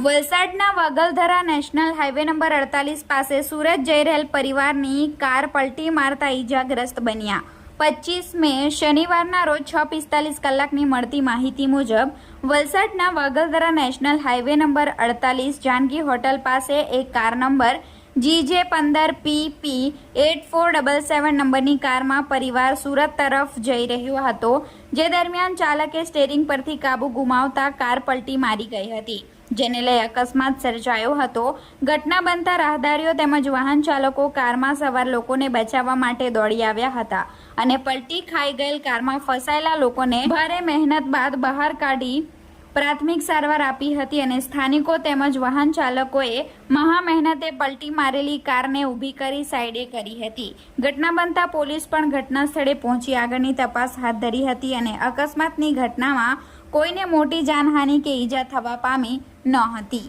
વલસાડના Vaghaldhara national highway number 48 પાસે સુરત જઈ રહેલ પરિવારની કાર પલટી મારતા ઈજાગ્રસ્ત બન્યા। 25 મે શનિવારના રોજ 6:45 કલાકની મળતી માહિતી મુજબ વલસાડના Vaghaldhara national highway number 48 Janki hotel પાસે એક કાર નંબર GJ15PP 8477 નંબરની કારમાં પરિવાર સુરત તરફ જઈ રહ્યો હતો, જે દરમિયાન ચાલકે સ્ટીયરિંગ પરથી કાબુ ગુમાવતા કાર પલટી મારી ગઈ હતી, જેને લઈ અકસ્માત સર્જાયો હતો। ઘટના બનતા રાહદારીઓ તેમજ વાહન ચાલકો કારમાં સવાર લોકોને બચાવવા માટે દોડી આવ્યા હતા અને પલટી ખાઈ ગયેલ કારમાં ફસાયેલા લોકોને ભારે મહેનત બાદ બહાર કાઢી પ્રાથમિક સારવાર આપી હતી અને સ્થાનિકો તેમજ વાહન ચાલકોએ મહા મહેનતે પલટી મારેલી કારને ઊભી કરી સાઈડે કરી હતી। ઘટના બનતા પોલીસ પણ ઘટના સ્થળે પહોંચી આગળની તપાસ હાથ ધરી હતી અને અકસ્માતની ઘટનામાં કોઈને મોટી જાનહાનિ કે ઈજા થવા પામી ન હતી।